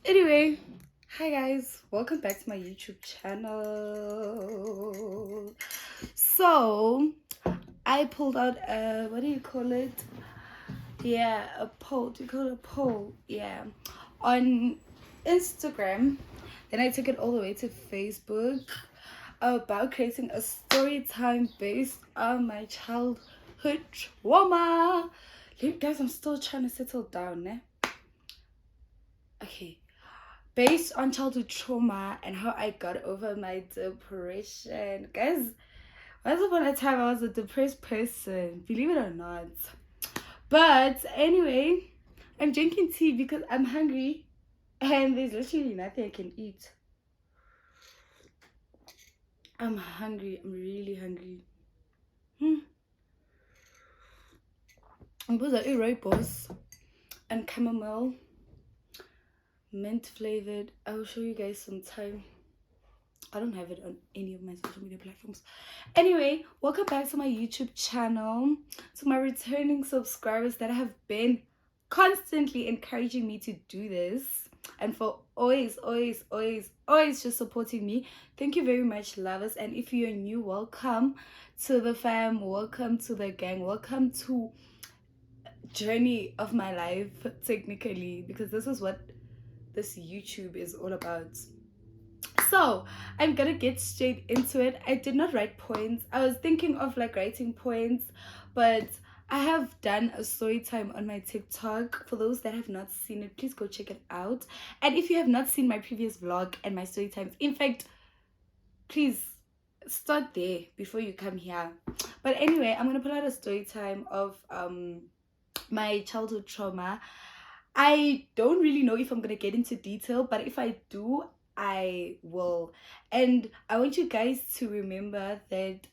Anyway, hi guys, welcome back to my YouTube channel. So, I pulled out a, what do you call it? Yeah, a poll. Do you call it a poll? Yeah, on Instagram. Then I took it all the way to Facebook about creating a story time based on my childhood trauma. Guys, I'm still trying to settle down, eh? Okay. Based on childhood trauma and how I got over my depression. Guys, once upon a time I was a depressed person, believe it or not. But anyway, I'm drinking tea because I'm hungry and there's literally nothing I can eat. I'm hungry. I'm really hungry. I'm supposed to eat rooibos and chamomile, mint flavored. I will show you guys some time. I don't have it on any of my social media platforms. Anyway, welcome back to my YouTube channel. To my returning subscribers that have been constantly encouraging me to do this. And for always just supporting me. Thank you very much, lovers. And if you're new, welcome to the fam. Welcome to the gang. Welcome to journey of my life, technically. Because this is what this YouTube is all about. So I'm gonna get straight into it. I did not write points. I was thinking of like writing points, but I have done a story time on my TikTok. For those that have not seen it, please go check it out. And if you have not seen my previous vlog and my story times, in fact, please start there before you come here. But anyway, I'm gonna pull out a story time of my childhood trauma. I don't really know if I'm gonna get into detail, but if I do, I will. And I want you guys to remember that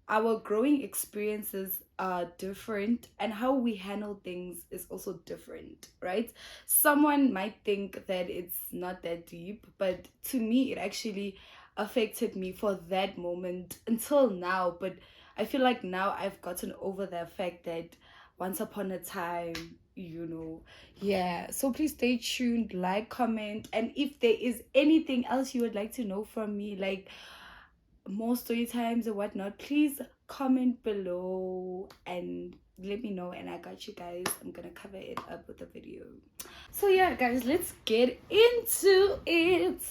our growing experiences are different and how we handle things is also different, right? Someone might think that it's not that deep, but to me it actually affected me for that moment until now. But I feel like now I've gotten over the fact that once upon a time, yeah. So please stay tuned, like, comment, and if there is anything else you would like to know from me, like more story times or whatnot, please comment below and let me know, and I got you guys. I'm gonna cover it up with a video. So yeah, guys, let's get into it.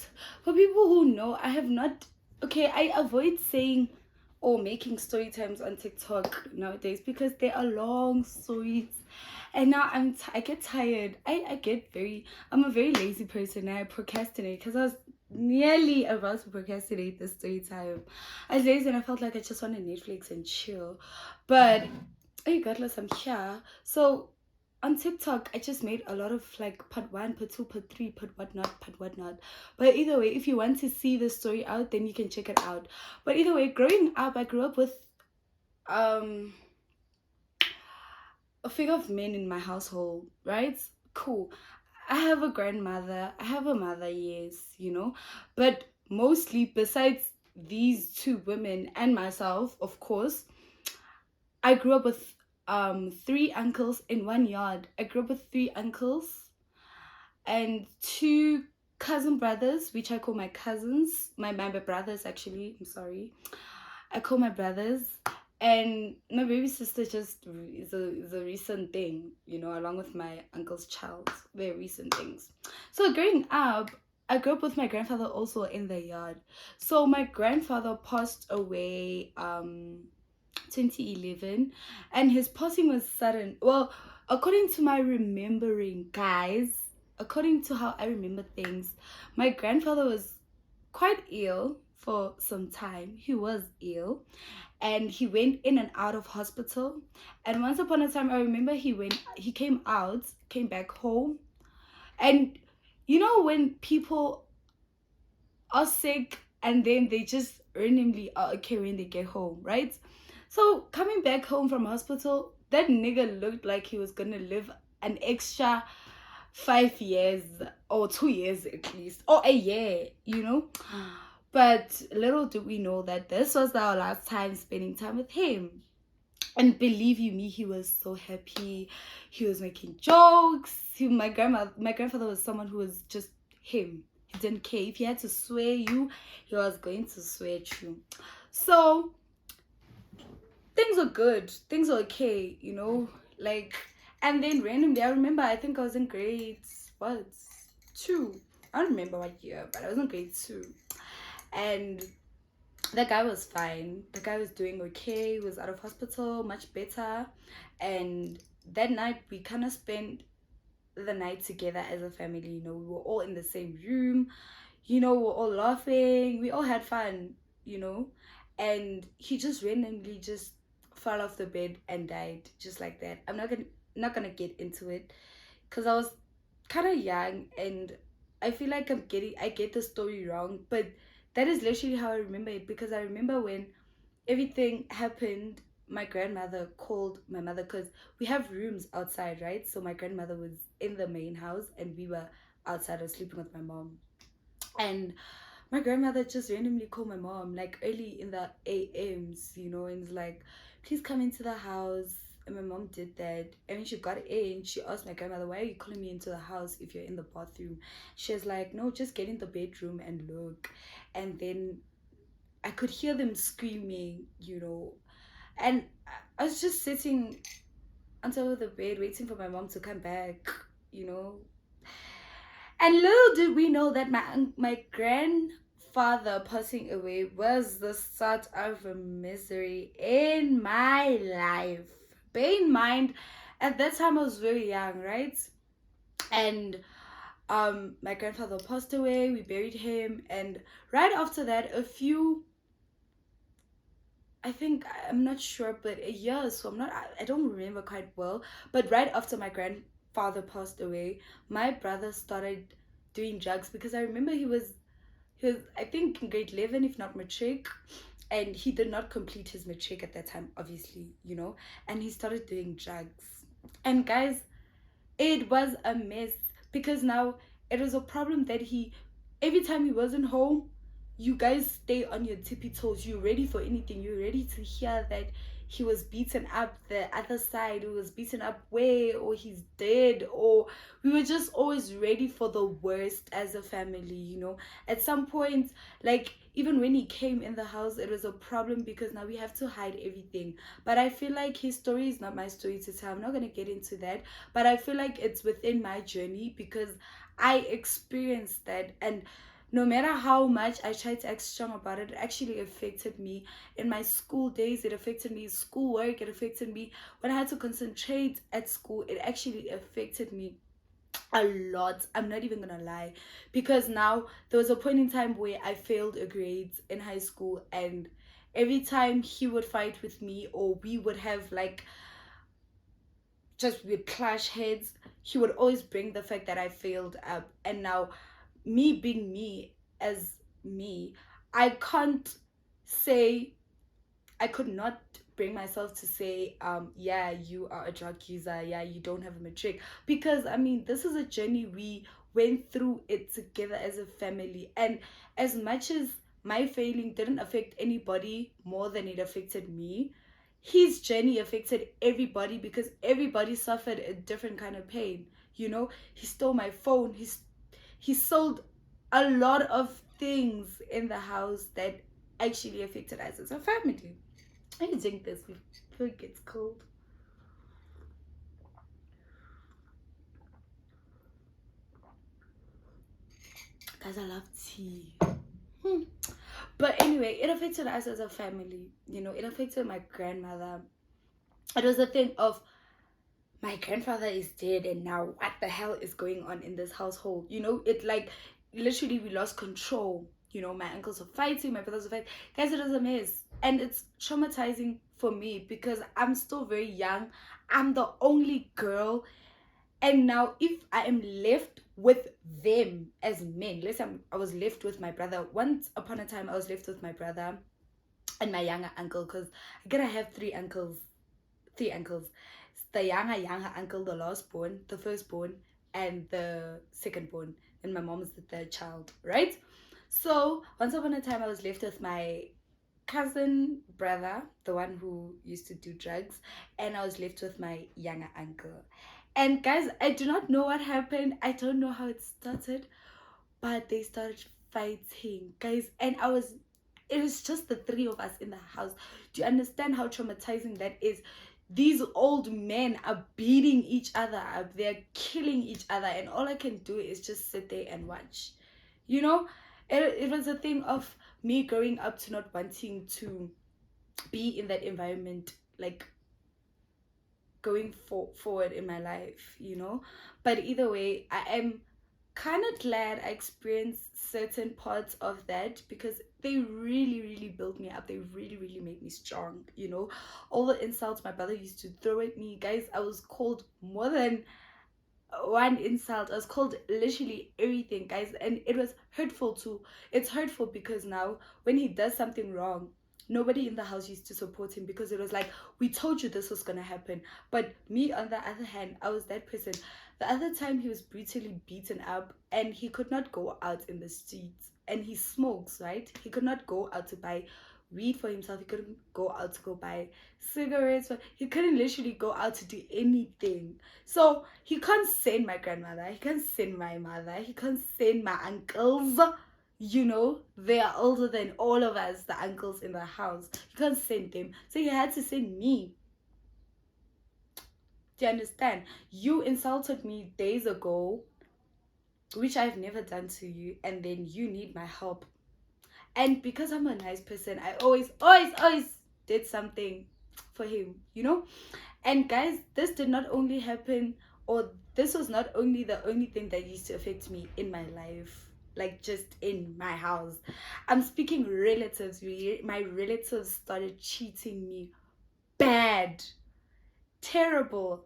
For people who know, I have not, okay, I avoid saying or making story times on TikTok nowadays because they are long stories, and now I get tired. I'm a very lazy person, and I procrastinate because I was nearly about to procrastinate this story time. I was lazy and I felt like I just wanted Netflix and chill, but regardless, I'm here. So on TikTok, I just made a lot of like part 1, part 2, part 3, part whatnot. But either way, if you want to see the story out, then you can check it out. But either way, growing up, I grew up with a figure of men in my household, right? Cool. I have a grandmother, I have a mother, yes, but mostly besides these two women and myself, of course, I grew up with 3 uncles in one yard. I grew up with 3 uncles and 2 cousin brothers, which I call my cousins, my brothers actually. I'm sorry, I call my brothers. And my baby sister just is a recent thing, along with my uncle's child. Very recent things. So growing up, I grew up with my grandfather also in the yard. So my grandfather passed away 2011, and his passing was sudden. Well, according to my remembering, guys, according to how I remember things, my grandfather was quite ill for some time. He was ill and he went in and out of hospital. And once upon a time, I remember he came back home. And when people are sick and then they just randomly are okay when they get home, right? So coming back home from hospital, that nigga looked like he was gonna live an extra 5 years or 2 years at least, or a year. But little do we know that this was our last time spending time with him. And believe you me, he was so happy. He was making jokes. My grandfather was someone who was just him. He didn't care. If he had to swear you, he was going to swear at you. So things were good. Things were okay, like. And then randomly, I remember, I think I was in grade what 2. I don't remember what year, but I was in grade 2, and the guy was fine. The guy was doing okay. He was out of hospital, much better. And that night, we kind of spent the night together as a family. We were all in the same room. We were all laughing. We all had fun, you know. And he just randomly just fell off the bed and died just like that. I'm not gonna get into it because I was kind of young, and I feel like I get the story wrong, but that is literally how I remember it, because I remember when everything happened, my grandmother called my mother, because we have rooms outside, right? So my grandmother was in the main house and we were outside. I was sleeping with my mom. And my grandmother just randomly called my mom like early in the AMs, and was like, please come into the house. And my mom did that. And when she got in, she asked my grandmother, why are you calling me into the house if you're in the bathroom? She was like, no, just get in the bedroom and look. And then I could hear them screaming, and I was just sitting on top of the bed waiting for my mom to come back, you know. And little did we know that my grandfather passing away was the start of a misery in my life. Bear in mind, at that time I was very young, right? And my grandfather passed away. We buried him, and right after that, I think, I'm not sure, but a year. So I don't remember quite well. But right after my grandfather passed away, my brother started doing drugs, because I remember he was, I think, in grade 11, if not matric, and he did not complete his matric at that time, obviously, and he started doing drugs. And guys, it was a mess, because now it was a problem that every time he wasn't home, you guys stay on your tippy toes. You're ready for anything. You're ready to hear that he was beaten up the other side, or was beaten up where, or he's dead, or we were just always ready for the worst as a family. At some point, like, even when he came in the house, it was a problem, because now we have to hide everything. But I feel like his story is not my story to tell. I'm not going to get into that, but I feel like it's within my journey, because I experienced that. And no matter how much I tried to act strong about it, it actually affected me in my school days. It affected me in schoolwork. It affected me when I had to concentrate at school. It actually affected me a lot. I'm not even gonna lie, because now there was a point in time where I failed a grade in high school, and every time he would fight with me, or we would have like, just with clash heads, he would always bring the fact that I failed up. And now, me being me as me, I can't say, I could not bring myself to say, yeah, you are a drug user, yeah, you don't have a matric. Because I mean, this is a journey we went through it together as a family. And as much as my failing didn't affect anybody more than it affected me, his journey affected everybody, because everybody suffered a different kind of pain. He stole my phone. He sold a lot of things in the house that actually affected us as a family. I can drink this before it gets cold. Guys, I love tea. Hmm. But anyway, it affected us as a family. It affected my grandmother. It was a thing of, my grandfather is dead, and now what the hell is going on in this household? It, like, literally, we lost control. My uncles were fighting, my brothers were fighting. Guys, it was a mess. And it's traumatizing for me, because I'm still very young. I'm the only girl. And now, if I am left with them as men, I was left with my brother. Once upon a time, I was left with my brother and my younger uncle, because I gotta have three uncles. Three uncles. The younger uncle, the last born, the firstborn, and the second born. And my mom is the third child, right? So once upon a time, I was left with my cousin brother, the one who used to do drugs, and I was left with my younger uncle. And guys, I do not know what happened. I don't know how it started, but they started fighting, guys. And it was just the three of us in the house. Do you understand how traumatizing that is? These old men are beating each other up, they're killing each other, and all I can do is just sit there and watch. You know, it was a thing of me growing up to not wanting to be in that environment, like going forward in my life, you know. But either way, I am kind of glad I experienced certain parts of that, because they really, really built me up. They really, really made me strong, you know. All the insults my brother used to throw at me, guys, I was called more than one insult. I was called literally everything, guys, and it was hurtful too. It's hurtful because now when he does something wrong, nobody in the house used to support him, because it was like, we told you this was gonna happen. But me, on the other hand, I was that person. The other time he was brutally beaten up and he could not go out in the streets, and he smokes, right? He could not go out to buy weed for himself. He couldn't go out to go buy cigarettes. He couldn't literally go out to do anything. So he can't send my grandmother, he can't send my mother, he can't send my uncles. You know, they are older than all of us, the uncles in the house. He can't send them. So he had to send me. Do you understand? You insulted me days ago, which I've never done to you, and then you need my help. And because I'm a nice person, I always did something for him, you know. And guys, this did not only happen, or this was not only the only thing that used to affect me in my life, like just in my house. I'm speaking relatives. My relatives started cheating me bad, terrible,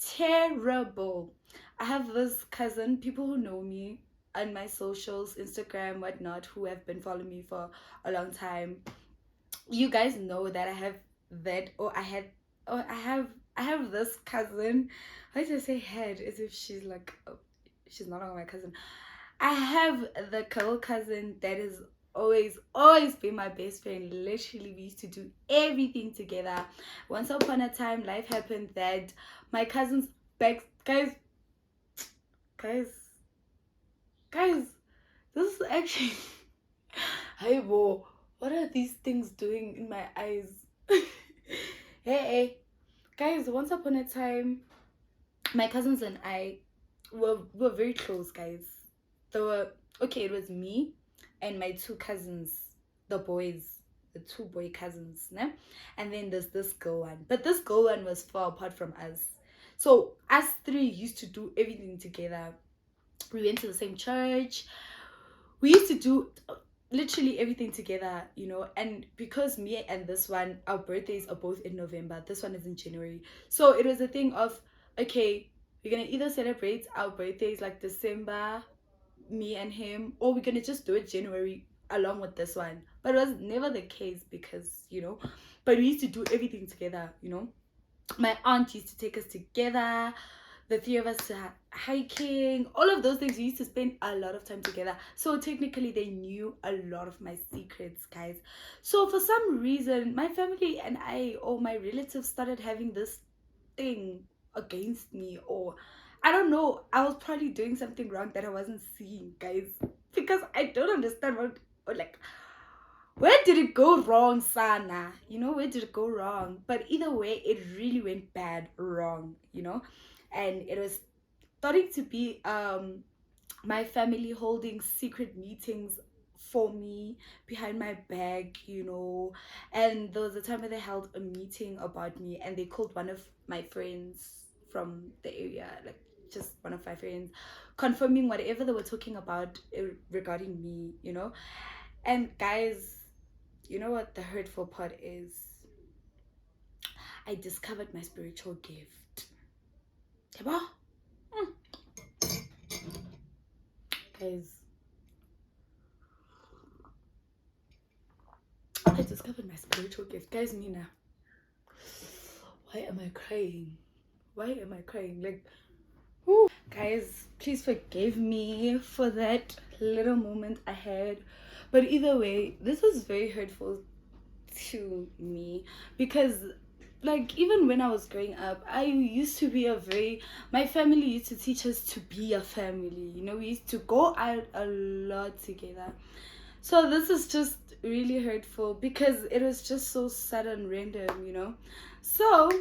terrible. I have this cousin, people who know me on my socials, Instagram, whatnot, who have been following me for a long time. You guys know that I have that, or I have this cousin. Why did I say head as if she's like, oh, she's not my cousin. I have the girl cousin that is always been my best friend. Literally, we used to do everything together. Once upon a time, life happened that my cousin's back, guys, guys, this is actually hey bro, what are these things doing in my eyes? Hey, guys, once upon a time, my cousins and I were very close, guys. There were, okay, it was me and my two cousins, the boys, the two boy cousins, né? And then there's this girl one. But this girl one was far apart from us. So us three used to do everything together. We went to the same church. We used to do literally everything together, you know. And because me and this one, our birthdays are both in November, this one is in January. So it was a thing of, okay, we're gonna either celebrate our birthdays like December, me and him, or we're gonna just do it January along with this one. But it was never the case, because, you know, but we used to do everything together, you know. My aunt used to take us together, the three of us, to hiking, all of those things. We used to spend a lot of time together. So technically they knew a lot of my secrets, guys. So for some reason, my family and I, or my relatives, started having this thing against me, or I don't know, I was probably doing something wrong that I wasn't seeing, guys, because I don't understand what, or like, where did it go wrong, Sana? You know, where did it go wrong? But either way, it really went bad wrong, you know. And it was starting to be my family holding secret meetings for me behind my back, you know. And there was a time where they held a meeting about me, and they called one of my friends from the area, like just one of my friends, confirming whatever they were talking about regarding me, you know. And guys, you know what the hurtful part is? I discovered my spiritual gift. Yabo? Guys, I discovered my spiritual gift. Guys, Nina, why am I crying? Why am I crying? Like, whew. Guys, please forgive me for that little moment I had. But either way, this was very hurtful to me, because like even when I was growing up, I used to be my family used to teach us to be a family, you know, we used to go out a lot together. So this is just really hurtful because it was just so sudden, random, you know. So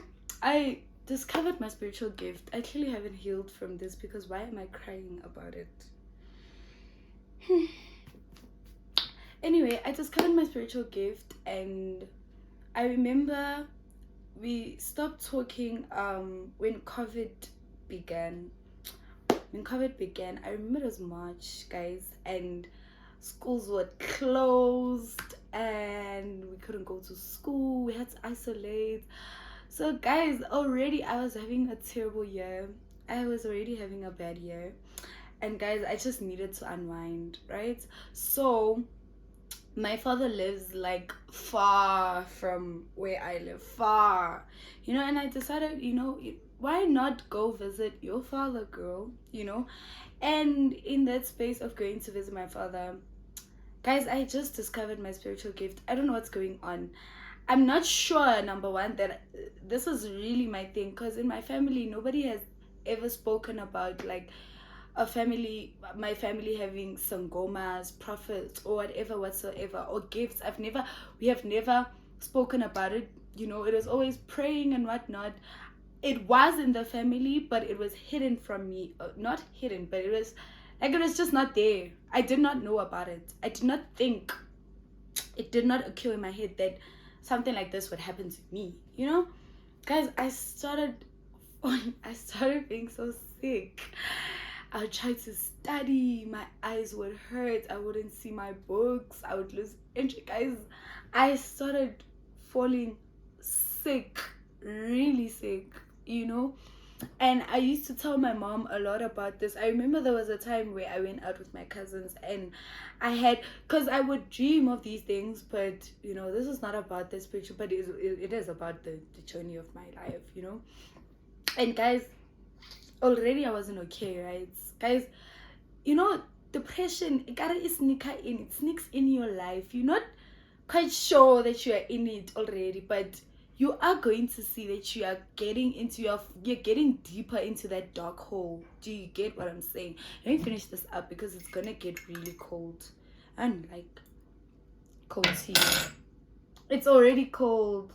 I discovered my spiritual gift. I clearly haven't healed from this, because why am I crying about it? Anyway, I discovered my spiritual gift, and I remember we stopped talking when COVID began. When COVID began, I remember it was March, guys, and schools were closed and we couldn't go to school. We had to isolate. So, guys, already I was having a terrible year. I was already having a bad year. And, guys, I just needed to unwind, right? So, my father lives like far from where I live, far, you know, and I decided, you know, why not go visit your father, girl, you know? And in that space of going to visit my father, guys, I just discovered my spiritual gift. I don't know what's going on. I'm not sure, number one, that this is really my thing, because in my family, nobody has ever spoken about like my family having sangomas, prophets, or whatever whatsoever, or gifts. We have never spoken about it. You know, it was always praying and whatnot. It was in the family, but it was hidden from me. Not hidden, but it was like, it was just not there. I did not know about it. I did not think, it did not occur in my head that something like this would happen to me, you know. Guys, I started being so sick. I would try to study, my eyes would hurt, I wouldn't see my books, I would lose interest. Guys, I started falling sick, really sick, you know. And I used to tell my mom a lot about this. I remember there was a time where I went out with my cousins, and because I would dream of these things, but you know, this is not about the spiritual, but it is about the journey of my life, you know. And guys, already I wasn't okay, right? Guys, you know, depression, it sneaks in your life. You're not quite sure that you are in it already, but you are going to see that you're getting deeper into that dark hole. Do you get what I'm saying? Let me finish this up because it's gonna get really cold. And like cold tea. It's already cold.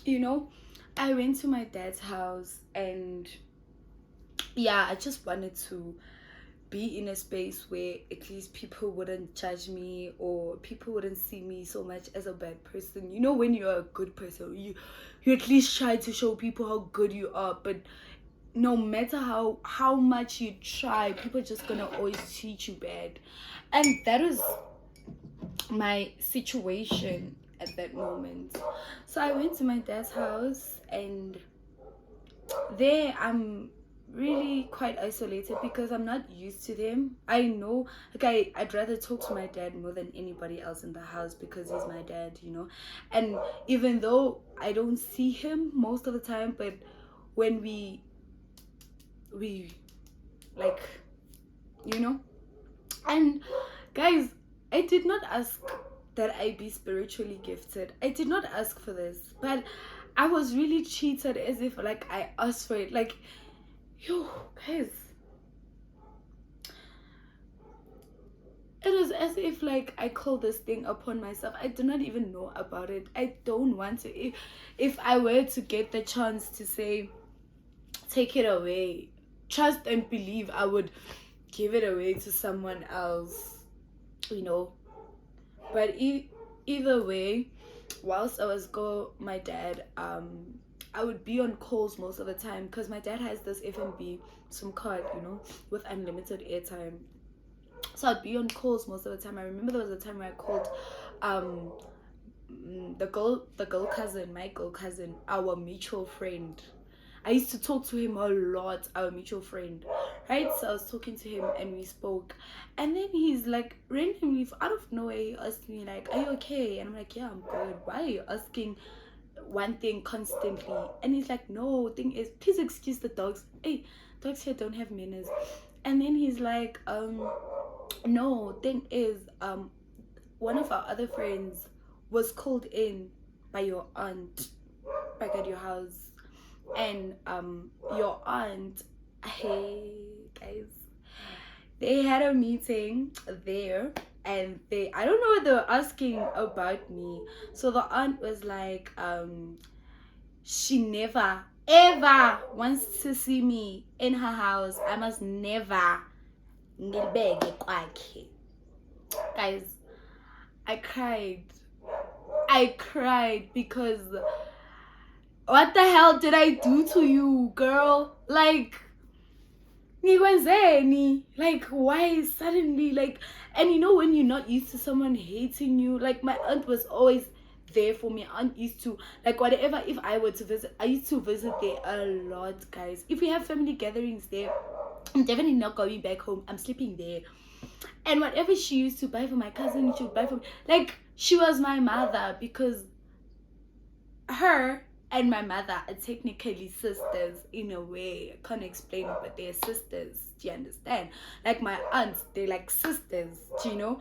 You know, I went to my dad's house, and yeah, I just wanted to be in a space where at least people wouldn't judge me, or people wouldn't see me so much as a bad person. You know, when you're a good person, you at least try to show people how good you are, but no matter how much you try, people are just gonna always treat you bad. And that is my situation at that moment. So I went to my dad's house, and there I'm really quite isolated because I'm not used to them. I know, like, I'd rather talk to my dad more than anybody else in the house because he's my dad, you know. And even though I don't see him most of the time, but when we like, you know. And guys, I did not ask that I be spiritually gifted. I did not ask for this, but I was really treated as if like I asked for it. Like, yo, guys, it was as if like I called this thing upon myself. I do not even know about it. I don't want to. If I were to get the chance to say, take it away, trust and believe, I would give it away to someone else, you know. But either way, whilst I was my dad, I would be on calls most of the time because my dad has this FNB SIM card, you know, with unlimited airtime. So I'd be on calls most of the time. I remember there was a time where I called the girl cousin, my girl cousin, our mutual friend. I used to talk to him a lot, our mutual friend, right? So I was talking to him and we spoke, and then he's like randomly out of nowhere he asked me like, "Are you okay?" And I'm like, "Yeah, I'm good." "Why are you asking one thing constantly?" And he's like, "No, thing is, please excuse the dogs. Hey, dogs here don't have manners." And then he's like, No, thing is, one of our other friends was called in by your aunt back at your house, and your aunt, hey guys, they had a meeting there, and I don't know what they were asking about me. So the aunt was like, she never ever wants to see me in her house. I must never ngilibeke kwakhe. Guys, I cried. I cried because what the hell did I do to you, girl? Like, like, why suddenly, like, and you know when you're not used to someone hating you, like my aunt was always there for me. Aunt used to, like, whatever, if I were to visit, I used to visit there a lot, guys. If we have family gatherings there, I'm definitely not going back home. I'm sleeping there. And whatever she used to buy for my cousin, she would buy for me. Like, she was my mother, because her and my mother are technically sisters in a way. I can't explain it, but they're sisters. Do you understand? Like my aunts, they're like sisters, do you know?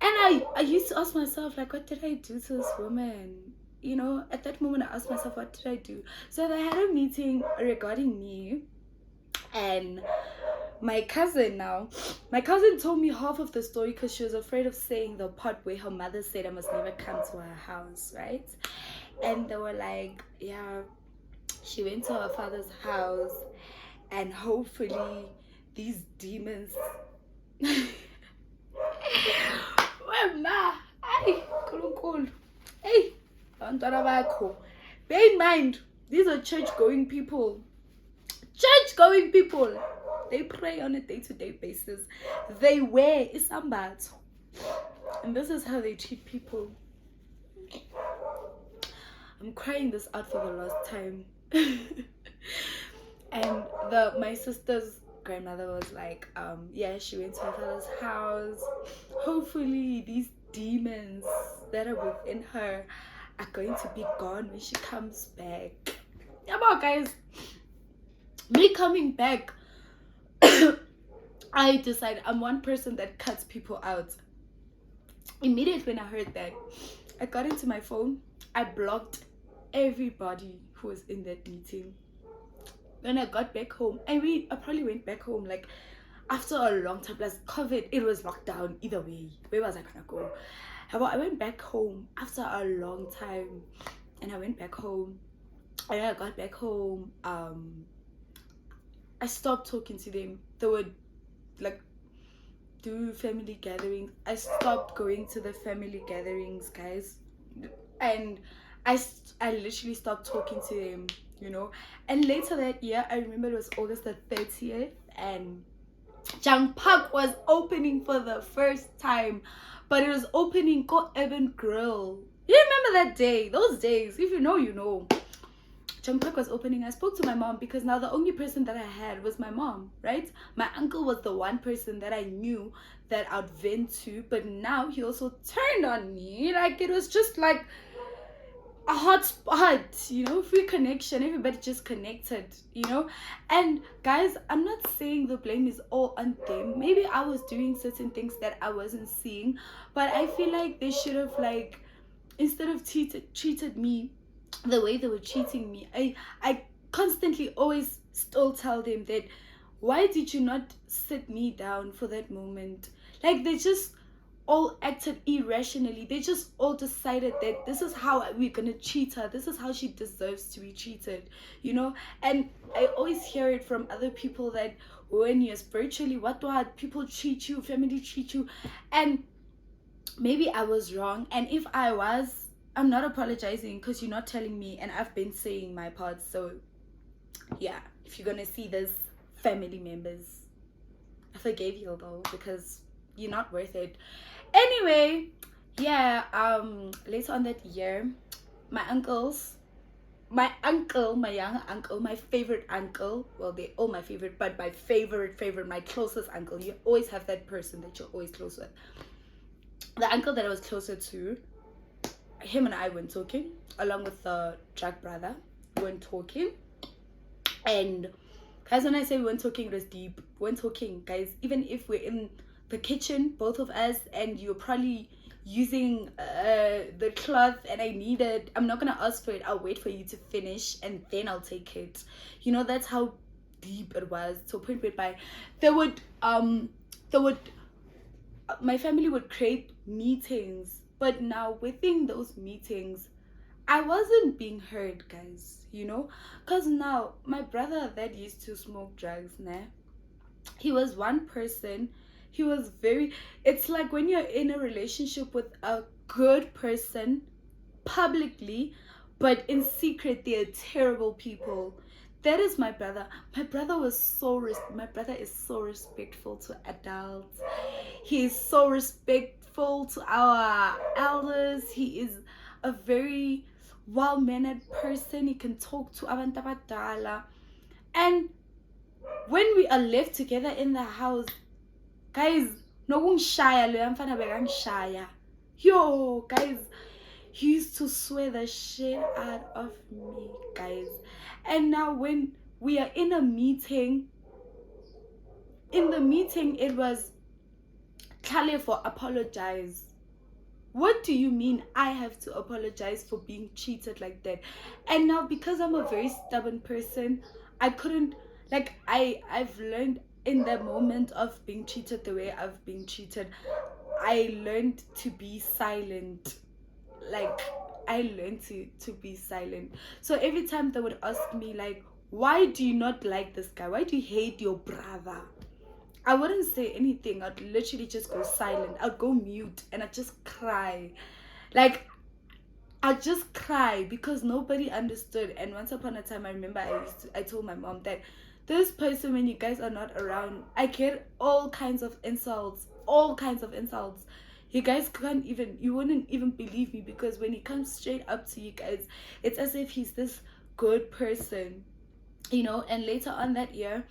And I used to ask myself, like, what did I do to this woman? You know, at that moment I asked myself, what did I do? So they had a meeting regarding me, and my cousin told me half of the story because she was afraid of saying the part where her mother said I must never come to her house, right? And they were like, yeah, she went to her father's house, and hopefully these demons Wema, ay, nkulunkulu, hey, bantwana bakho. Bear in mind, these are church-going people. Church-going people. They pray on a day-to-day basis. They wear isambatho. And this is how they treat people. I'm crying this out for the last time. And my sister's grandmother was like, yeah, she went to her father's house. Hopefully these demons that are within her are going to be gone when she comes back. Yeah, but guys, me coming back, I decided I'm one person that cuts people out. Immediately when I heard that, I got into my phone, I blocked everybody who was in that meeting. When I got back home, I probably went back home like after a long time. Plus COVID, it was locked down either way. Where was I gonna go? However, I went back home after a long time, and I went back home. And when I got back home, I stopped talking to them. They would like do family gatherings. I stopped going to the family gatherings, guys, and I literally stopped talking to them, you know. And later that year, I remember it was August the 30th, and Jang Park was opening for the first time, but it was opening Ko Urban Grill. You remember that day? Those days, if you know, you know. Jang Park was opening. I spoke to my mom because now the only person that I had was my mom, right? My uncle was the one person that I knew that I'd vent to, but now he also turned on me. Like, it was just like a hot spot, you know, free connection. Everybody just connected, you know. And guys, I'm not saying the blame is all on them. Maybe I was doing certain things that I wasn't seeing, but I feel like they should have, like, instead of treated me the way they were treating me. I constantly always still tell them that, why did you not sit me down for that moment? Like, they just all acted irrationally. They just all decided that this is how we're gonna treat her, this is how she deserves to be treated, you know. And I always hear it from other people that when you're spiritually what people treat you, family treat you. And maybe I was wrong, and if I was, I'm not apologizing because you're not telling me, and I've been saying my part. So yeah, if you're gonna see this, family members, I forgave you though, because you're not worth it. Anyway, yeah, later on that year, my young uncle, my favorite uncle, well, they're all my favorite, but my favorite, my closest uncle, you always have that person that you're always close with. The uncle that I was closer to, him and I weren't talking, along with the drug brother, we weren't talking. And guys, when I say we weren't talking, it was deep. We weren't talking, guys. Even if we're in the kitchen, both of us, and you're probably using the cloth, and I need it. I'm not gonna ask for it. I'll wait for you to finish and then I'll take it. That's how deep it was, to a point whereby there would my family would create meetings, but now within those meetings I wasn't being heard, guys, because now my brother that used to smoke drugs, nah, he was one person. He was very, it's like when you're in a relationship with a good person publicly, but in secret they're terrible people. That is my brother. My brother my brother is so respectful to adults. He is so respectful to our elders. He is a very well-mannered person. He can talk to abantu abadala. And when we are left together in the house, guys, nokungishaya loya mfana bekangishaya. Yo, guys, he used to swear the shit out of me, guys. And now when we are in a meeting, it was Kale for apologize. What do you mean I have to apologize for being treated like that? And now, because I'm a very stubborn person, I couldn't, like, I've learned in the moment of being treated the way I've been treated, I learned to be silent. Like, I learned to be silent. So every time they would ask me, like, why do you not like this guy? Why do you hate your brother? I wouldn't say anything. I'd literally just go silent. I'd go mute and I'd just cry. Like, I'd just cry because nobody understood. And once upon a time, I remember I told my mom that this person, when you guys are not around, I get all kinds of insults. All kinds of insults. You guys you wouldn't even believe me, because when he comes straight up to you guys, it's as if he's this good person, And later on that year,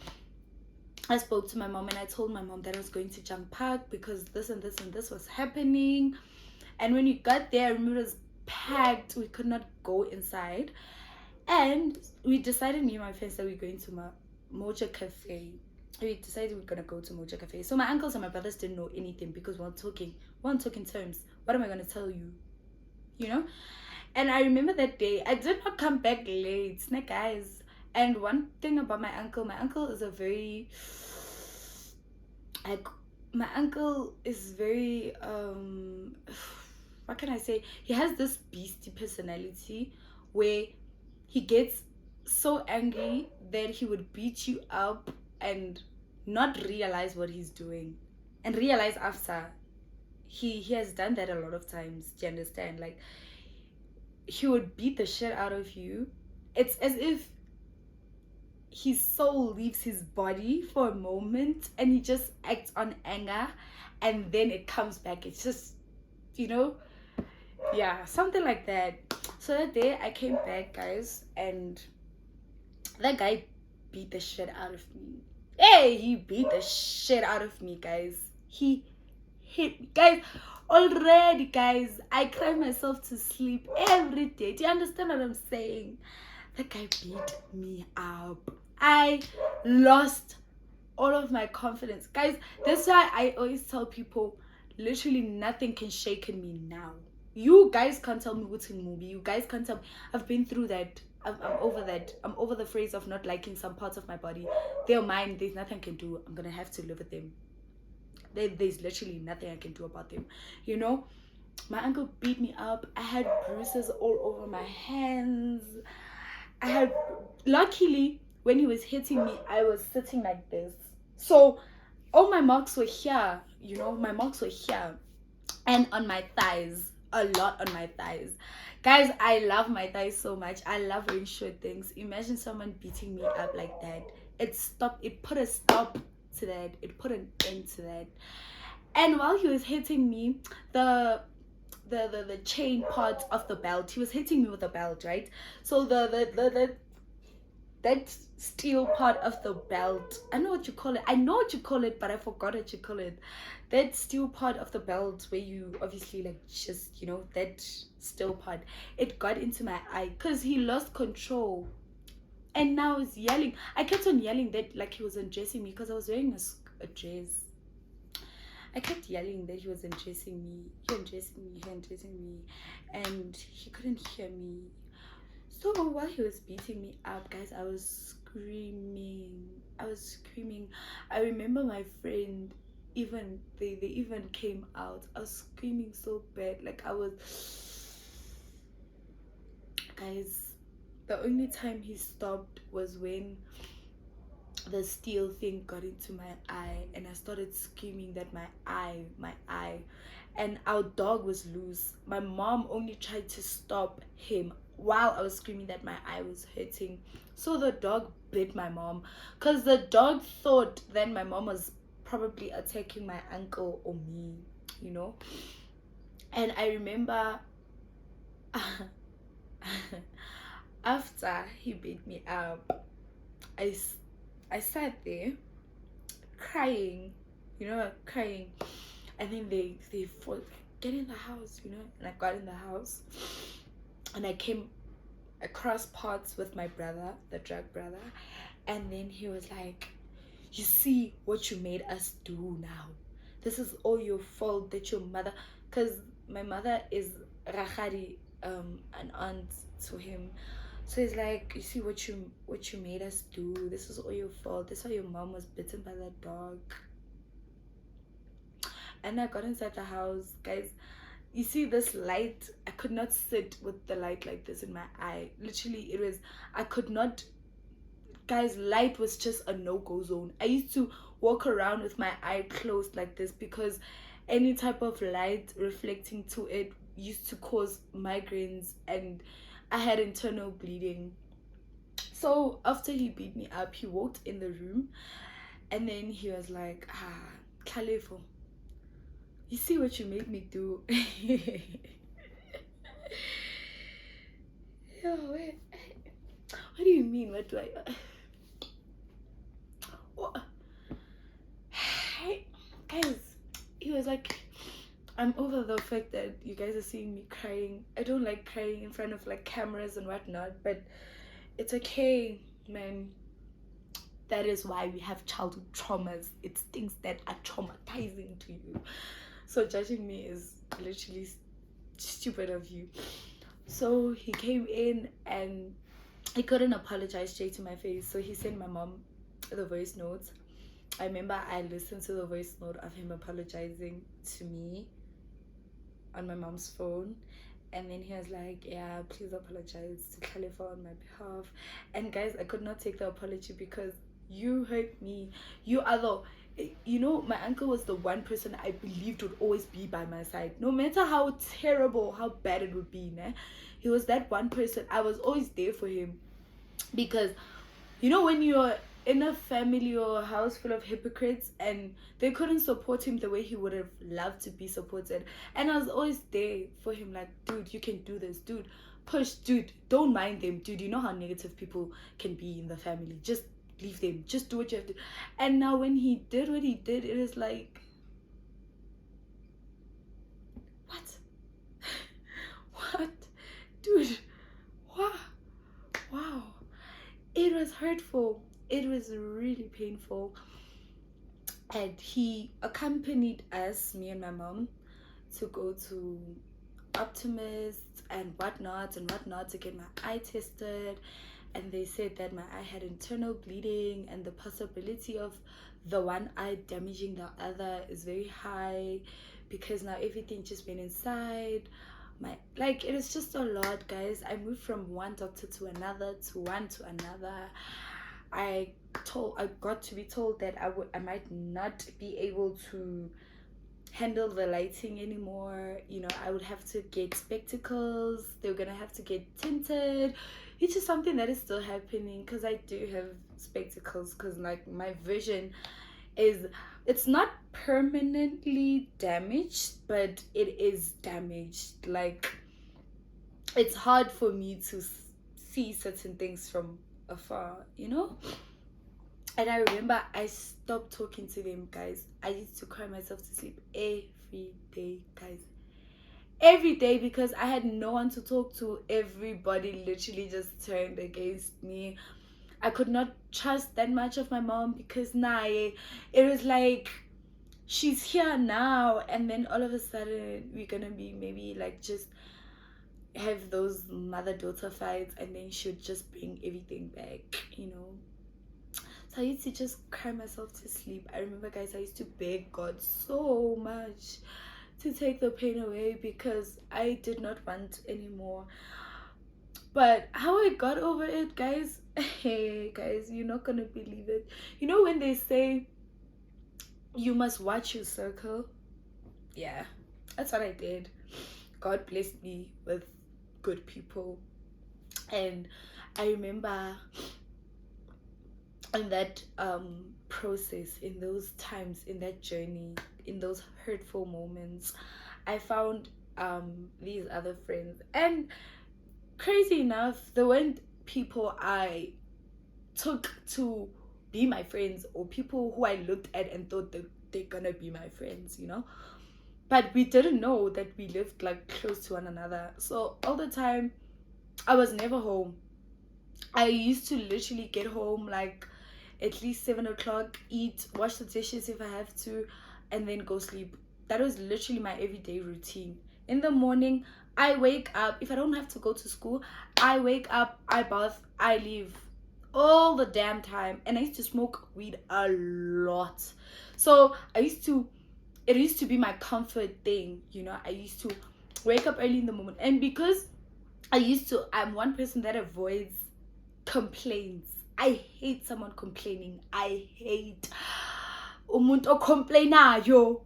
I spoke to my mom and I told my mom that I was going to Jump Park because this and this and this was happening. And when we got there, I remember it was packed. We could not go inside. And we decided, me and my friends, that we're going to Mocha Cafe. We decided we're going to go to Mocha Cafe. So my uncles and my brothers didn't know anything because we weren't talking terms. What am I going to tell you? And I remember that day, I did not come back late, guys. And one thing about my uncle is a very, like, my uncle is very, what can I say? He has this beastie personality where he gets so angry that he would beat you up and not realize what he's doing, and realize after. He has done that a lot of times. Do you understand? Like, he would beat the shit out of you. It's as if his soul leaves his body for a moment and he just acts on anger and then it comes back. It's just, yeah, something like that. So that day I came back, guys, and that guy beat the shit out of me. Hey, he beat the shit out of me, guys. He hit me, guys. Already, guys, I cry myself to sleep every day. Do you understand what I'm saying? That guy beat me up. I lost all of my confidence, guys. That's why I always tell people, literally nothing can shake me now. You guys can't tell me what's in movie. You guys can't tell me. I've been through that. I'm over that. I'm over the phrase of not liking some parts of my body. They're mine. There's nothing I can do. I'm gonna have to live with them. There's literally nothing I can do about them. My uncle beat me up. I had bruises all over my hands. Luckily, when he was hitting me, I was sitting like this. So all my marks were here, my marks were here. And on my thighs, a lot on my thighs. Guys, I love my thighs so much. I love wearing short things. Imagine someone beating me up like that. It put a stop to that. It put an end to that. And while he was hitting me, the chain part of the belt, he was hitting me with a belt, right? So that steel part of the belt, I know what you call it, but I forgot what you call it. That steel part of the belt where you obviously that steel part, it got into my eye because he lost control. And now he's yelling. I kept on yelling that like he was undressing me because I was wearing a dress. I kept yelling that he was undressing me. He undressing me, he undressing me. And he couldn't hear me. So while he was beating me up, guys, I was screaming. I was screaming. I remember my friend, even they even came out. I was screaming so bad. Like I was, guys, the only time he stopped was when the steel thing got into my eye and I started screaming that my eye, and our dog was loose. My mom only tried to stop him while I was screaming that my eye was hurting. So the dog bit my mom because the dog thought that my mom was probably attacking my uncle or me, you know. And I remember after he beat me up, I sat there crying, crying, and then they fought, get in the house, and I got in the house, and I came across parts with my brother, the drug brother, and then he was like, you see what you made us do now? This is all your fault that your mother, because my mother is Rahari, an aunt to him. So he's like, you see what you made us do? This is all your fault. That's why your mom was bitten by that dog. And I got inside the house, guys. You see this light? I could not sit with the light like this in my eye. Literally, I could not, guys. Light was just a no-go zone. I used to walk around with my eye closed like this because any type of light reflecting to it used to cause migraines, and I had internal bleeding. So after he beat me up, he walked in the room and then he was like, Khalifo, you see what you made me do? Yo, wait. What do you mean? What do I... What? Guys, he was like, I'm over the fact that you guys are seeing me crying. I don't like crying in front of like cameras and whatnot, but it's okay, man. That is why we have childhood traumas. It's things that are traumatizing to you. So judging me is literally stupid of you. So he came in and he couldn't apologize straight to my face. So he sent my mom the voice notes. I remember I listened to the voice note of him apologizing to me on my mom's phone. And then he was like, yeah, please apologize to Khalifa on my behalf. And guys, I could not take the apology because you hurt me. My uncle was the one person I believed would always be by my side. No matter how terrible, how bad it would be, he was that one person. I was always there for him. Because, when you're in a family or a house full of hypocrites and they couldn't support him the way he would have loved to be supported, and I was always there for him, like, dude, you can do this, dude, push, dude, don't mind them, dude, you know how negative people can be in the family, just leave them, just do what you have to. And now when he did what he did, it is like, what? What? Dude, wow. It was hurtful. It was really painful. And he accompanied us, me and my mom, to go to optimists and whatnot to get my eye tested. And they said that my eye had internal bleeding and the possibility of the one eye damaging the other is very high because now everything just went inside. It is just a lot, guys. I moved from one doctor to another, to one to another. I got to be told that I might not be able to handle the lighting anymore. I would have to get spectacles. They were gonna have to get tinted, which is something that is still happening because I do have spectacles because like my vision it's not permanently damaged, but it is damaged. Like, it's hard for me to see certain things from afar, And I remember I stopped talking to them, guys. I used to cry myself to sleep every day, guys. Every day, because I had no one to talk to. Everybody literally just turned against me. I could not trust that much of my mom because it was like she's here now, and then all of a sudden we're gonna be maybe like just have those mother-daughter fights, and then she'll just bring everything back. So I used to just cry myself to sleep. I remember, guys, I used to beg God so much to take the pain away because I did not want anymore. But how I got over it, guys, hey, guys, you're not gonna believe it. You know when they say you must watch your circle? Yeah, that's what I did. God blessed me with good people. And I remember in that process, in those times, in that journey, in those hurtful moments, I found these other friends. And crazy enough, they weren't people I took to be my friends, or people who I looked at and thought that they're gonna be my friends. But we didn't know that we lived like close to one another. So all the time, I was never home. I used to literally get home like at least 7 o'clock, eat, wash the dishes if I have to, and then go sleep. That was literally my everyday routine. In the morning, I wake up. If I don't have to go to school, I wake up, I bath, I leave all the damn time. And I used to smoke weed a lot. So it used to be my comfort thing. I used to wake up early in the morning. And because I'm one person that avoids complaints. I hate someone complaining. I hate umuntu complainayo.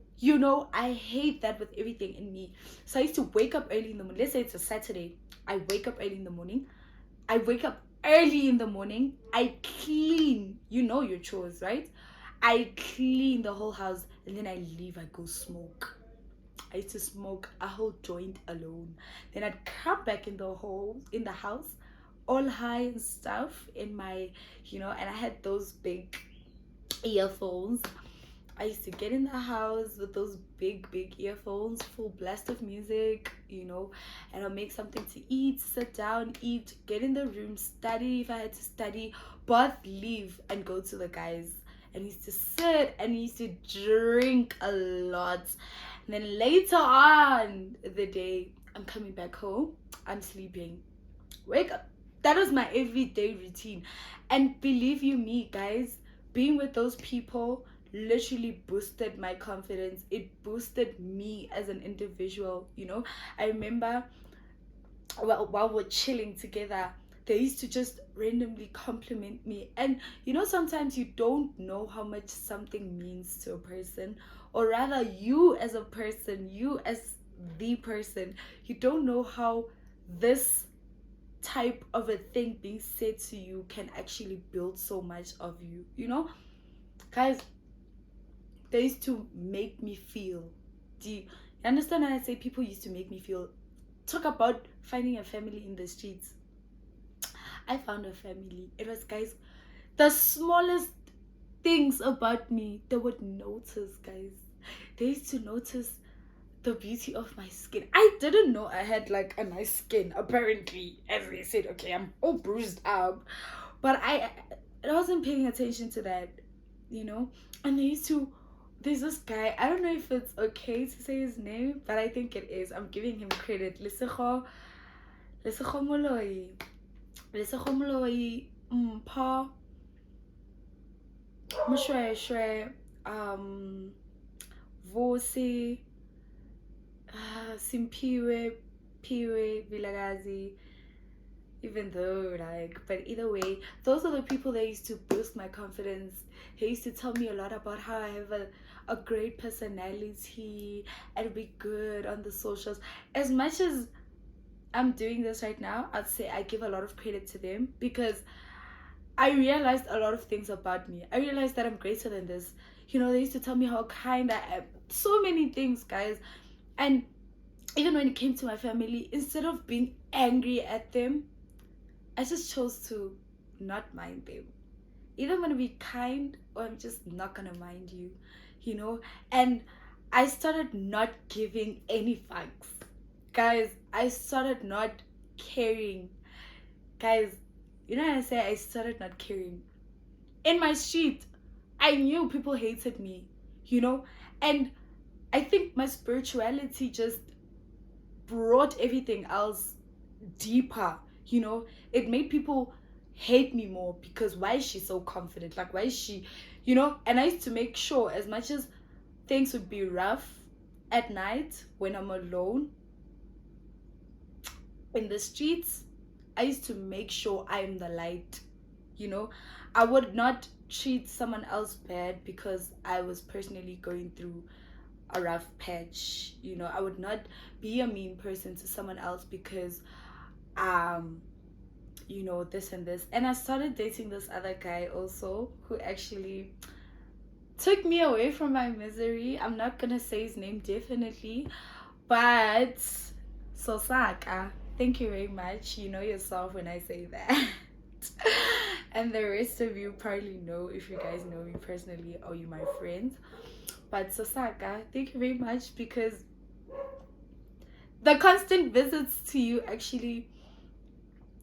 I hate that with everything in me. So I used to wake up early in the morning. Let's say it's a Saturday. I wake up early in the morning. I wake up early in the morning. I clean. You know your chores, right? I clean the whole house, and then I leave. I go smoke. I used to smoke a whole joint alone. Then I'd come back in the house, all high and stuff and I had those big earphones. I used to get in the house with those big earphones, full blast of music, and I'll make something to eat, sit down, eat, get in the room, study if I had to study, bath, leave, and go to the guys. And he used to sit and he used to drink a lot. And then later on the day, I'm coming back home, I'm sleeping, wake up. That was my everyday routine. And believe you me, guys, being with those people literally boosted my confidence. It boosted me as an individual. I remember while we're chilling together, they used to just randomly compliment me. And sometimes you don't know how much something means to a person, or rather you as a person, you as the person, you don't know how this type of a thing being said to you can actually build so much of you. Guys, they used to make me feel. Do you understand when I say people used to make me feel? Talk about finding a family in the streets. I found a family. It was, guys, the smallest things about me they would notice, guys. They used to notice the beauty of my skin. I didn't know I had like a nice skin, apparently. As they said, okay, I'm all bruised up, but I wasn't paying attention to that. And there's this guy, I don't know if it's okay to say his name, but I think it is. I'm giving him credit. Lesego Moloi. Pa Mshwe Vosi Simpiwe Piwe Vilagazi. Even though but either way, those are the people that used to boost my confidence. He used to tell me a lot about how I have a great personality and be good on the socials. As much as I'm doing this right now, I'd say I give a lot of credit to them, because I realized a lot of things about me. I realized that I'm greater than this. They used to tell me how kind I am. So many things, guys. And even when it came to my family, instead of being angry at them, I just chose to not mind them. Either I'm going to be kind, or I'm just not going to mind you. And I started not giving any fucks. Guys, I started not caring. Guys, when I say I started not caring. In my street, I knew people hated me. you know. And I think my spirituality just brought everything else deeper, you know. It made people hate me more because why is she so confident? Like, why is she, you know? And I used to make sure, as much as things would be rough at night when I'm alone in the streets, I used to make sure I'm the light, you know. I would not treat someone else bad because I was personally going through a rough patch, you know. I would not be a mean person to someone else because um you know, this and this. And I started dating this other guy also who actually took me away from my misery. I'm not gonna say his name definitely, but Sosaka, thank you very much. You know yourself when I say that. And the rest of you probably know if you guys know me personally or you my friends. But Sosaka, thank you very much, because the constant visits to you actually,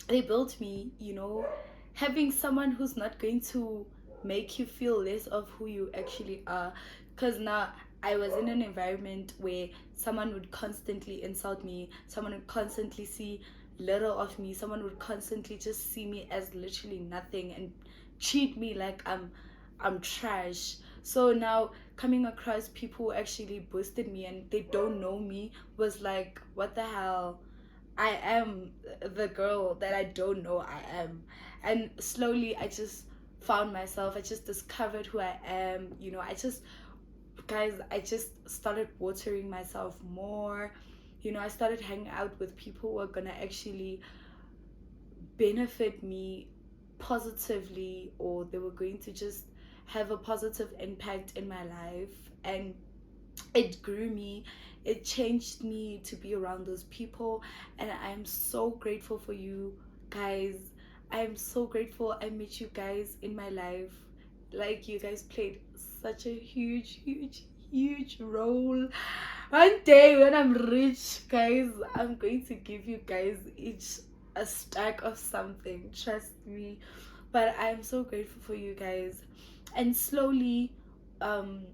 they built me, you know. Having someone who's not going to make you feel less of who you actually are. Because now I was in an environment where someone would constantly insult me, someone would constantly see little of me, someone would constantly just see me as literally nothing and treat me like I'm trash. So now coming across people who actually boosted me and they don't know me was like, what the hell? I am the girl that I don't know I am. And slowly I just found myself. I just discovered who I am. You know, I just started watering myself more. You know, I started hanging out with people who are gonna actually benefit me positively, or they were going to just have a positive impact in my life. And it grew me, it changed me to be around those people. And I'm so grateful for you guys. I'm so grateful I met you guys in my life. Like, you guys played such a huge role. One day when I'm rich, guys, I'm going to give you guys each a stack of something, trust me. But I'm so grateful for you guys. And slowly, um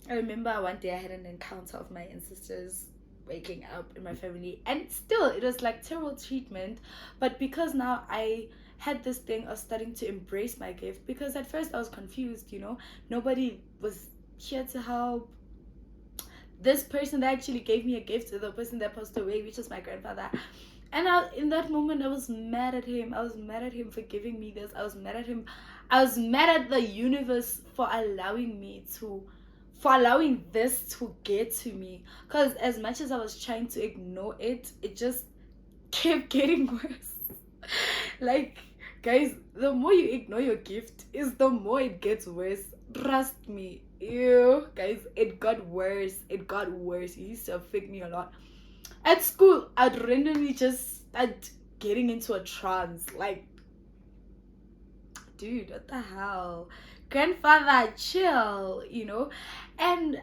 I remember one day I had an encounter of my ancestors waking up in my family, and still it was like terrible treatment. But because now I had this thing of starting to embrace my gift, because at first I was confused, you know, nobody was here to help. This person that actually gave me a gift to the person that passed away, which was my grandfather. And in that moment, I was mad at him. I was mad at him for giving me this. I was mad at him. I was mad at the universe for allowing this to get to me. Because as much as I was trying to ignore it, it just kept getting worse. Like, guys, the more you ignore your gift, is the more it gets worse. Trust me. Ew, guys, it got worse. It got worse. It used to affect me a lot. At school, I'd randomly just start getting into a trance. Like, dude, what the hell? Grandfather, chill, you know? And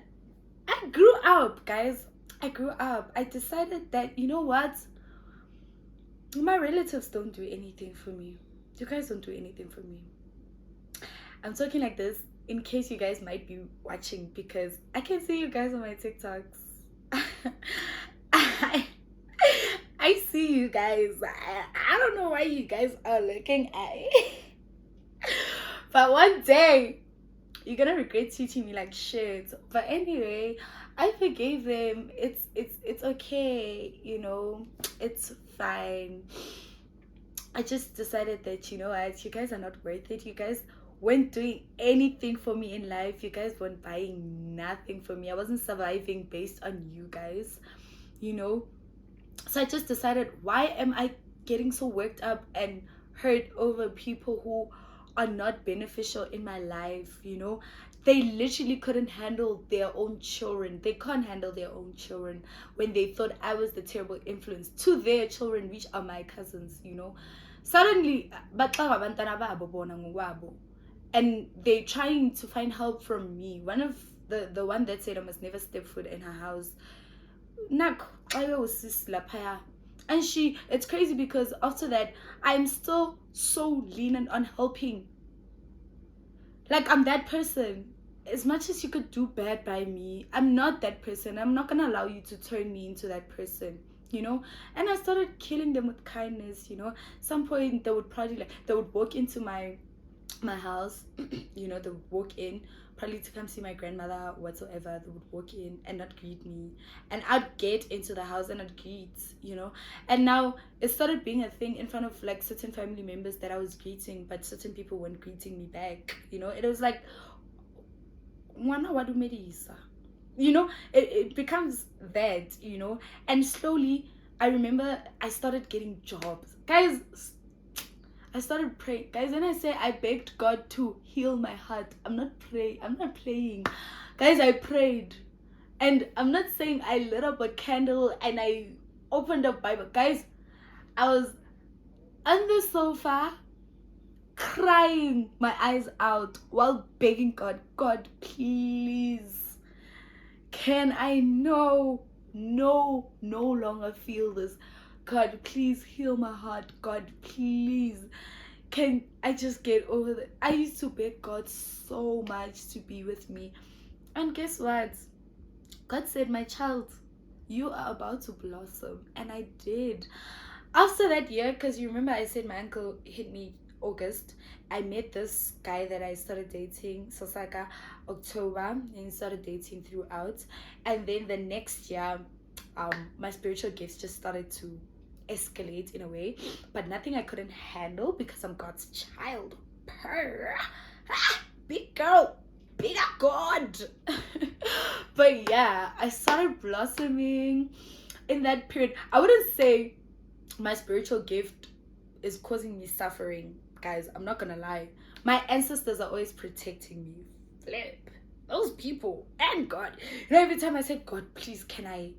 I grew up, guys. I grew up. I decided that, you know what? My relatives don't do anything for me. You guys don't do anything for me. I'm talking like this in case you guys might be watching, because I can see you guys on my TikToks. I, I see you guys. I don't know why you guys are looking at it. But one day you're gonna regret treating me like shit. But anyway, I forgave them. It's okay, you know, it's fine. I just decided that, you know what, you guys are not worth it. You guys weren't doing anything for me in life. You guys weren't buying nothing for me. I wasn't surviving based on you guys, you know. So I just decided, why am I getting so worked up and hurt over people who are not beneficial in my life, you know? They literally couldn't handle their own children. They can't handle their own children when they thought I was the terrible influence to their children, which are my cousins, you know? Suddenly, and they trying to find help from me. One of the one that said I must never step foot in her house, and it's crazy because after that I'm still so lenient on helping. Like, I'm that person. as much as you could do bad by me, I'm not that person. I'm not gonna allow you to turn me into that person, you know. And I started killing them with kindness, you know. Some point they would probably they would walk into my house, you know, they would walk in probably to come see my grandmother whatsoever. They would walk in and not greet me, and I'd get into the house and I'd greet, you know. And now it started being a thing in front of like certain family members that I was greeting, but certain people weren't greeting me back, you know. It was like, "Ngwana wa dumedisa," you know. It becomes that, you know. And slowly I remember I started getting jobs, guys. I started praying, guys. When I say I begged God to heal my heart, I'm not playing, guys. I prayed, and I'm not saying I lit up a candle and I opened a Bible, guys. I was on the sofa crying my eyes out while begging God, God, please, can I no longer feel this? God, please heal my heart. God, please, can I just get over that? I used to beg God so much to be with me. And guess what? God said, my child, you are about to blossom. And I did. After that year, because you remember I said my uncle hit me August, I met this guy that I started dating, Sosaka, October, and started dating throughout. And then the next year, my spiritual gifts just started to escalate in a way, but nothing I couldn't handle because I'm God's child. Purr. Big girl, bigger God. But yeah, I started blossoming in that period. I wouldn't say my spiritual gift is causing me suffering, guys. I'm not gonna lie. My ancestors are always protecting me. Flip those people and God. You know, every time I said, God, please, can I?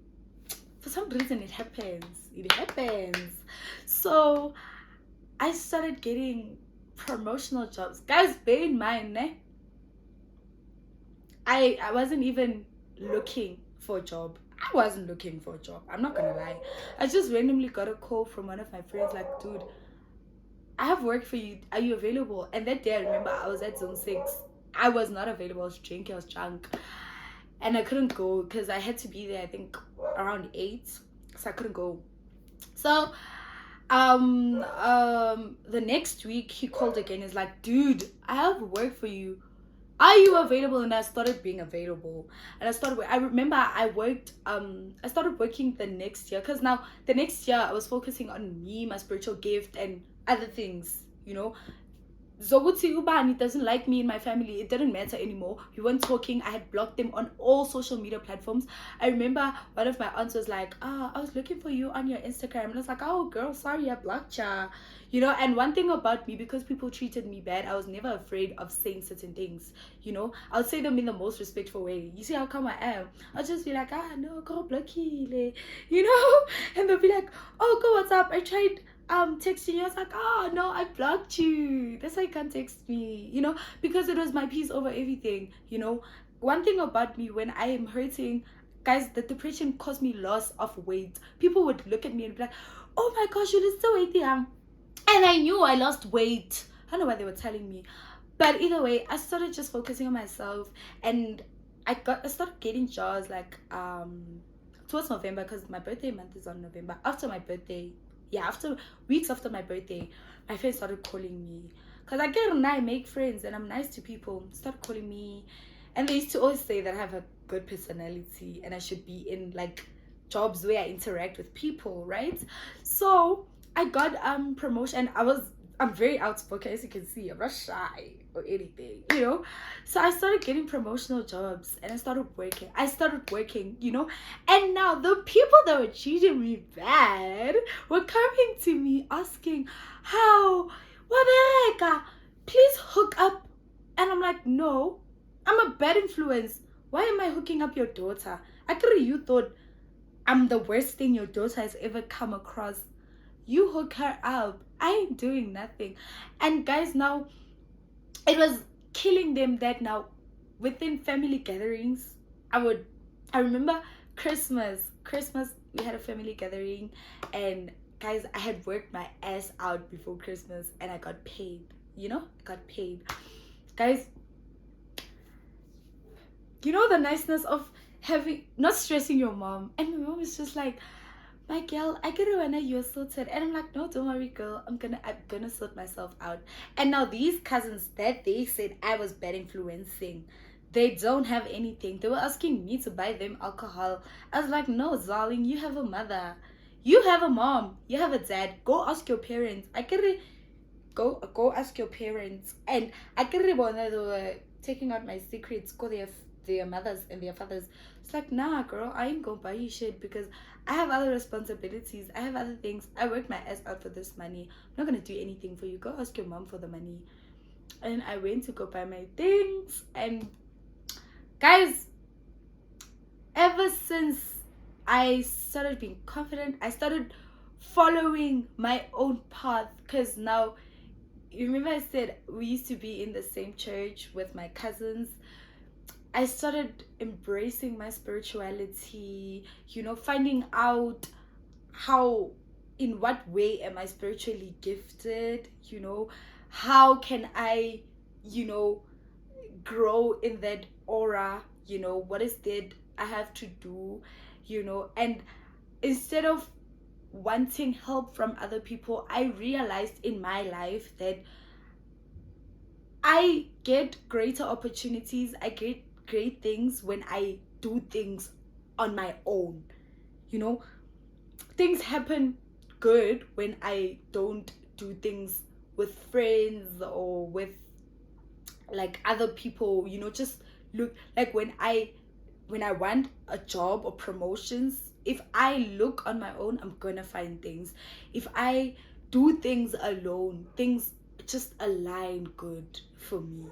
For some reason, it happens. It happens. So I started getting promotional jobs, guys. Bear in mind, I wasn't even looking for a job. I wasn't looking for a job. I'm not gonna lie. I just randomly got a call from one of my friends, like, dude, I have work for you. Are you available? And that day I remember I was at zone 6. I was not available. I was drinking. I was drunk. And I couldn't go because I had to be there, I think, around 8. So I couldn't go. So the next week he called again. He's like, dude, I have work for you. Are you available? And I started being available, and I remember I started working the next year, because now the next year I was focusing on me, my spiritual gift, and other things, you know. Zoguti Ubani doesn't like me in my family. It didn't matter anymore. We weren't talking. I had blocked them on all social media platforms. I remember one of my aunts was like, I was looking for you on your Instagram. And I was like, oh, girl, sorry, I blocked ya. You know, and one thing about me, because people treated me bad, I was never afraid of saying certain things. You know, I'll say them in the most respectful way. You see how come I am? I'll just be like, no, go blocky, you know? And they'll be like, oh, go, what's up? I tried texting you. I was like, oh no, I blocked you. That's why you can't text me, you know, because it was my peace over everything, you know. One thing about me, when I am hurting, guys, the depression caused me loss of weight. People would look at me and be like, oh my gosh, you look so weighty. And I knew I lost weight. I don't know what they were telling me. But either way, I started just focusing on myself, and I started getting jobs like towards November, because my birthday month is on November. After my birthday, after weeks after my birthday, my friends started calling me, because I make friends and I'm nice to people. Started calling me, and they used to always say that I have a good personality and I should be in like jobs where I interact with people, right? So I got promotion. I'm very outspoken, as you can see. I'm not shy or anything, you know. So I started getting promotional jobs, and I started working, you know. And now the people that were treating me bad were coming to me asking, how, Wabeka, please hook up. And I'm like, no, I'm a bad influence. Why am I hooking up your daughter? Actually, you thought I'm the worst thing your daughter has ever come across. You hook her up. I ain't doing nothing. And guys, now it was killing them that now within family gatherings, I remember Christmas we had a family gathering, and guys, I had worked my ass out before Christmas and I got paid, you know. I got paid, guys. You know, the niceness of having, not stressing your mom. And my mom is just like, my girl, I get it when you're sorted. And I'm like, no, don't worry, girl. I'm gonna sort myself out. And now these cousins that they said I was bad influencing, they don't have anything. They were asking me to buy them alcohol. I was like, no, darling, you have a mother. You have a mom. You have a dad. Go ask your parents. I get it. Go ask your parents. And I can remember they were taking out my secrets, go their mothers and their fathers. It's like, nah, girl, I ain't gonna buy you shit because I have other responsibilities. I have other things. I worked my ass out for this money. I'm not gonna do anything for you. Go ask your mom for the money. And I went to go buy my things. And guys, ever since I started being confident, I started following my own path. Because now, you remember I said we used to be in the same church with my cousins. I started embracing my spirituality, finding out how, in what way am I spiritually gifted, how can I, grow in that aura, what is that I have to do, and instead of wanting help from other people, I realized in my life that I get greater opportunities, I get great things when I do things on my own. Things happen good when I don't do things with friends or with like other people, just look like when I want a job or promotions, if I look on my own, I'm gonna find things. If I do things alone, things just align good for me,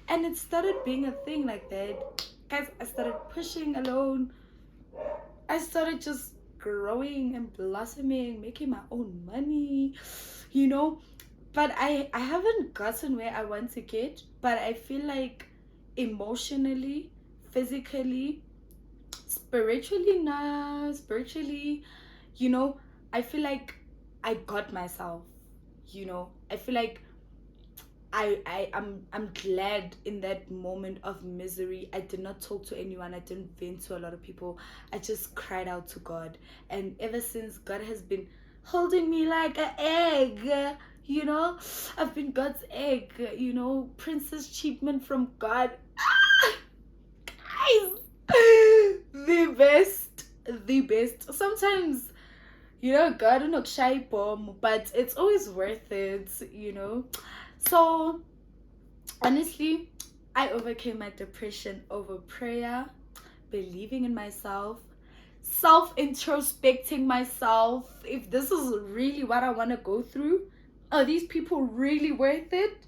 and it started being a thing like that. Guys, I started pushing alone. I started just growing and blossoming, making my own money, but I haven't gotten where I want to get, but I feel like emotionally, physically, spiritually, I feel like I got myself. I feel like I'm glad in that moment of misery. I did not talk to anyone. I didn't vent to a lot of people. I just cried out to God. And ever since, God has been holding me like an egg. I've been God's egg. Princess Cheapman from God. Guys, the best. Sometimes, God will not shy bomb, but it's always worth it. So honestly, I overcame my depression over prayer, believing in myself, self-introspecting myself. If this is really what I want to go through, are these people really worth it?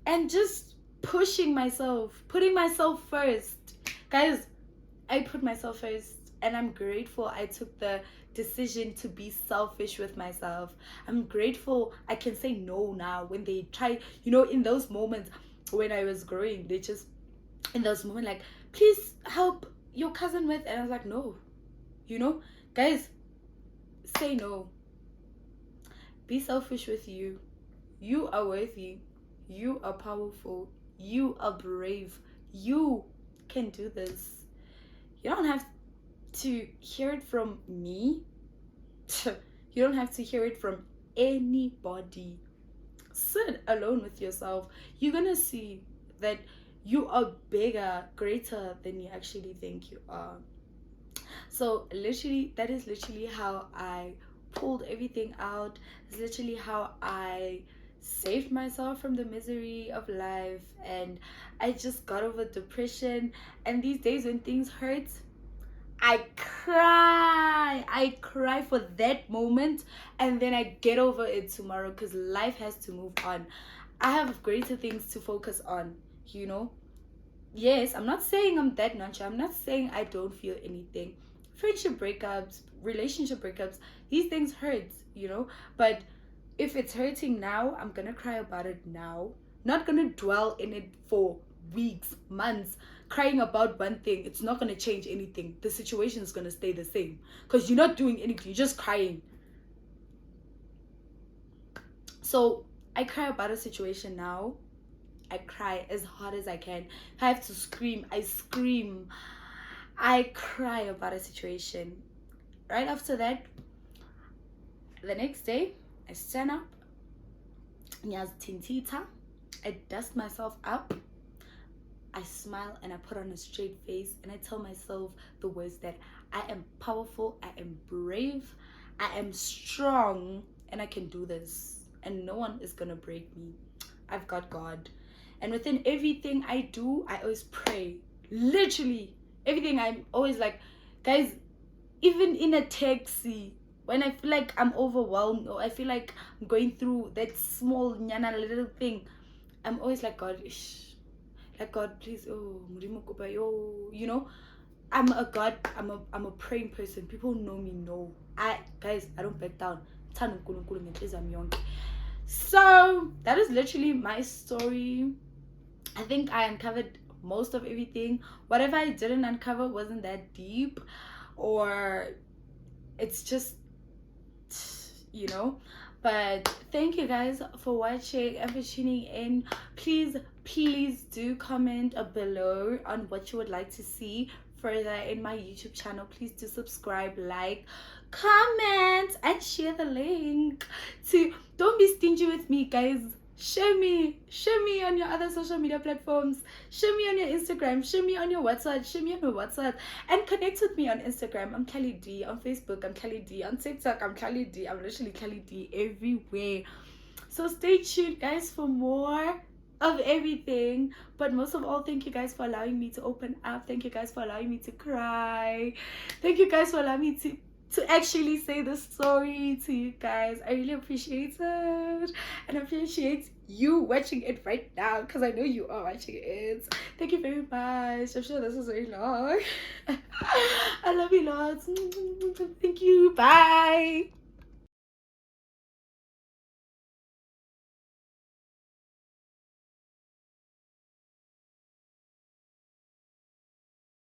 And just pushing myself, putting myself first. Guys, I put myself first, and I'm grateful I took the decision to be selfish with myself. I'm grateful I can say no now when they try, in those moments when I was growing, they just, in those moments, like, please help your cousin with, and I was like, no, guys, say no. Be selfish with you. You are worthy. You are powerful. You are brave. You can do this. You don't have to hear it from me. You don't have to hear it from anybody. Sit alone with yourself. You're gonna see that you are bigger, greater than you actually think you are. So literally, that is literally how I pulled everything out. It's literally how I saved myself from the misery of life, and I just got over depression. And these days when things hurt, I cry for that moment, and then I get over it tomorrow because life has to move on. I have greater things to focus on. Yes, I'm not saying I'm that nonchalant. I'm not saying I don't feel anything. Friendship breakups, relationship breakups, these things hurt, but if it's hurting now, I'm gonna cry about it now. Not gonna dwell in it for weeks, months, crying about one thing. It's not gonna change anything. The situation is gonna stay the same because you're not doing anything, you're just crying. So I cry about a situation now, I cry as hard as I can. If I have to scream, I scream. I cry about a situation. Right after that, the next day, I stand up, I dust myself up, I smile, and I put on a straight face, and I tell myself the words that I am powerful, I am brave, I am strong, and I can do this, and no one is gonna break me. I've got God. And within everything I do, I always pray. Literally, everything. I'm always like, guys, even in a taxi, when I feel like I'm overwhelmed or I feel like I'm going through that small nyana little thing, I'm always like, God, like, God, please, oh, you know, I'm a praying person. People know me. No, guys, I don't back down. So that is literally my story. I think I uncovered most of everything. Whatever I didn't uncover wasn't that deep, or it's just, but thank you guys for watching and for tuning in. Please do comment below on what you would like to see further in my YouTube channel. Please do subscribe, like, comment, and share the link. Don't be stingy with me, guys. Share me on your other social media platforms. Share me on your Instagram. Share me on your WhatsApp. Share me on your WhatsApp. And connect with me on Instagram. I'm Kelly D. On Facebook, I'm Kelly D. On TikTok, I'm Kelly D. I'm literally Kelly D everywhere. So stay tuned, guys, for more of everything. But most of all, thank you guys for allowing me to open up. Thank you guys for allowing me to cry. Thank you guys for allowing me to actually say the story to you guys. I really appreciate it, and I appreciate you watching it right now, because I know you are watching it. Thank you very much. I'm sure this was very long. I love you lots. Thank you. Bye.